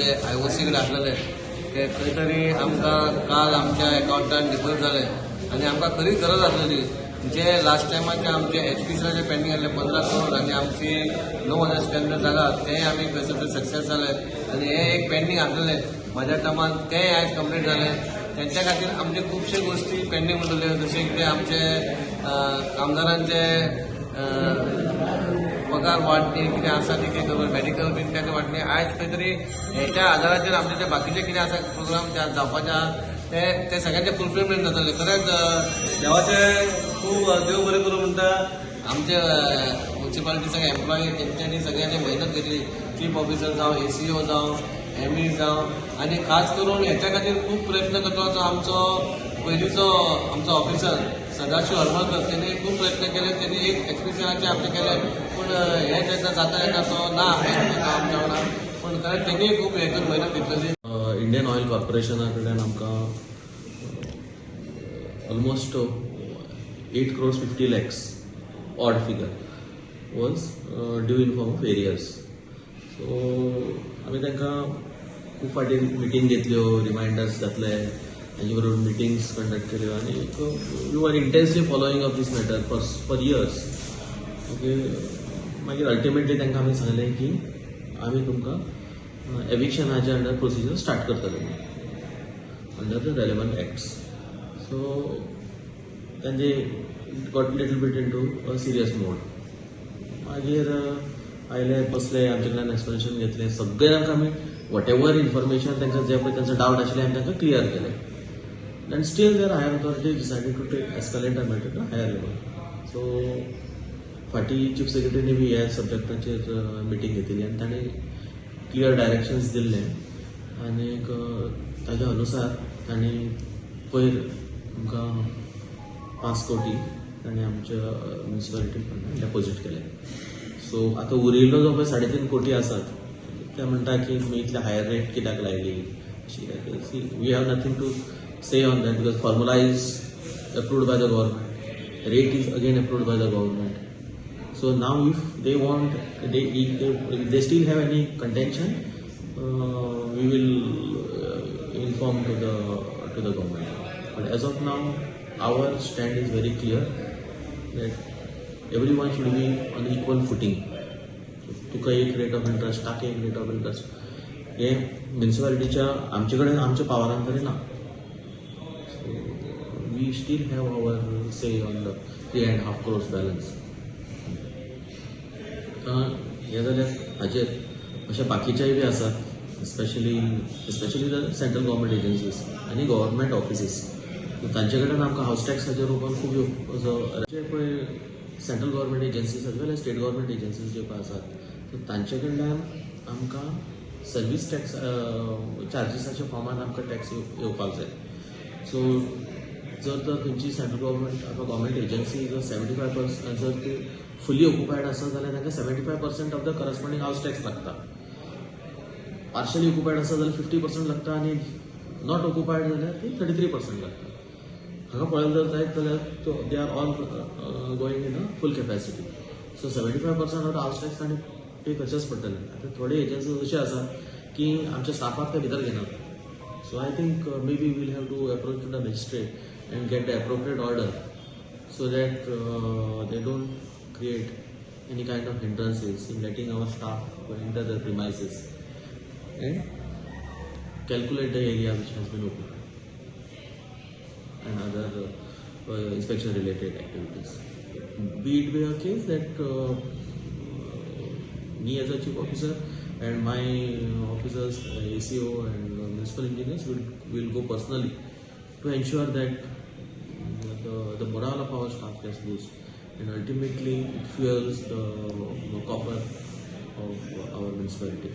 आमचे IOC कडेन आसलेले ते खंय तरी आमकां काल आमच्या अकाउंटांत डिपॉझिट जाले आनी आमकां खरी गरज आसलेली जे लास्ट टायमाचे आमचे HPCचे पेंडींग आसले 15 करोड आनी आमची 9,000 स्क्वेअर मीटर जागा ते आमी सक्सेस जाले आनी हे एक पेंडींग आसलेले म्हाज्या टर्मान ते आयज कंप्लीट जाले. त्यांच्या खातीर आमचे खुबशे गोष्टी पेंडींग उरल्यो जशें की आमचे कामगारांचे पगार वाडणी कितें आसा ती कितें मेडिकल बीन कितें वाडणी आयज खंय तरी हेच्या आदाराचेर आमचे जे बाकीचे कितें आसा प्रोग्राम जावपाचे आहा ते सगळ्यांचे फुलफिलमेंट जातले. खरेंच देवाचे खूब देव बरें करूं म्हणटा. आमचे म्युन्सिपालिटीचे एम्प्लॉई तेंच्यांनी सगळ्यांनी मेहनत घेतली. चीफ ऑफिसर जावं ACO जावं ME जावं आनी खास करून हेच्या खातीर खूब प्रयत्न करता तो आमचो पयलींचो आमचो ऑफिसर सदाशिव हरमळकर तेणी खूब प्रयत्न केले. तेणी एक HPCचे आमचे केले पूण हे जेन्ना जाता येता तो ना आमच्या वांगडा पूण खरेंच तेणी खूब हे करून मेहनत घेतलेली. इंडियन ऑयल कॉर्पोरेशना कडल्यान आमकां almost 8 crores 50 lakhs odd figure was due in form of arrears. So आमी तांकां खूब फाटी मिटींग घेतल्यो, रिमायंडर्स घातले, तांचे बरोबर मिटिंग्स कंडक्ट केल्यो आनी we are intensely following up these matter for years. Okay मागीर अल्टिमेटली तांकां आमी सांगलें की आमी तुमकां एविक्शनाचे अंडर प्रोसिजर स्टार्ट करतले under the relevant acts. So then they got little bit into a serious mode. मागीर आयले बसले आमचे कडल्यान एक्सप्लेनेशन घेतले सगळे तांकां आमी वॉटेवर इन्फॉर्मेशन तांकां जे पळय तांचो डावट आशिल्ले आमी तांकां क्लियर केले and still there higher authority decided to take escalate the matter to higher level. So फाटी चीफ सेक्रेटरीनी बी ह्या सब्जेक्टाचेर मिटींग घेतिल्ली आनी ताणें क्लियर डायरेक्शन्स दिल्ले आनी ताज्या अनुसार ताणें पयर आमकां 5 कोटी ताणें आमच्या म्युन्सिपालिटी फंडान डेपॉझीट केले. सो आतां उरिल्लो जो पळय 3.5 कोटी आसात ते म्हणटा की तुमी इतले हायर रेट कित्याक लायली अशी see we have nothing to say on that because formula is approved by the government, rate is again approved by the government. So now if they want, if they still have any contention, we will inform to the government. But as of now, our stand is very clear that everyone should be on equal footing. तुका एक rate of interest, ताका एक rate of interest, हे म्युन्सिपालिटीच्या आमचे कडेन आमच्या पावरान तरी ना. So we still have our say on the 3.5 crores balance. हे जाल्यार हाचेर अशे बाकीचेय बी आसात specially the central government agencies आनी गव्हर्मेंट ऑफिसीस. तांचे कडेन आमकां हावस टॅक्साच्या रुपान खूब जे पळय सेंट्रल गव्हर्मेंट एजन्सीज एज वेल एज स्टेट गव्हर्मेंट एजन्सीज जे पळय आसात तांचे कडल्यान आमकां सर्वीस टॅक्स चार्जीसाच्या फॉर्मान आमकां टॅक्स येवपाक जाय. सो जर तर खंयची सेंट्रल गव्हर्मेंट आतां गव्हर्मेंट एजन्सी जर 75% जर ती फुली ऑक्युपायड आसत जाल्यार तांकां 75% ऑफ द करस्पॉन्डिंग हावस टॅक्स लागता. पार्शली ऑक्युपायड आसत जाल्यार 50% लागता आनी नॉट ऑक्युपायड जाल्यार ती 33% लागता. हांगा पळयलें जर जायत जाल्यार they are all going in a full capacity. So 75% of the house tax ताणें पे करचेच पडटलें. आतां थोडे एजन्सीज अशे आसा की आमच्या स्टाफाक ते भितर घेनात. So I think maybe will have to approach to the magistrate and get the appropriate order so that they don't create any kind of hindrances in letting our staff enter the premises and calculate the area which has been occupied and other inspection related activities. Be it be a case that me as a chief officer and my officers, ACO and municipal engineers will go personally to ensure that the morale of our staff gets boosted and ultimately it fuels the coffer of our municipality.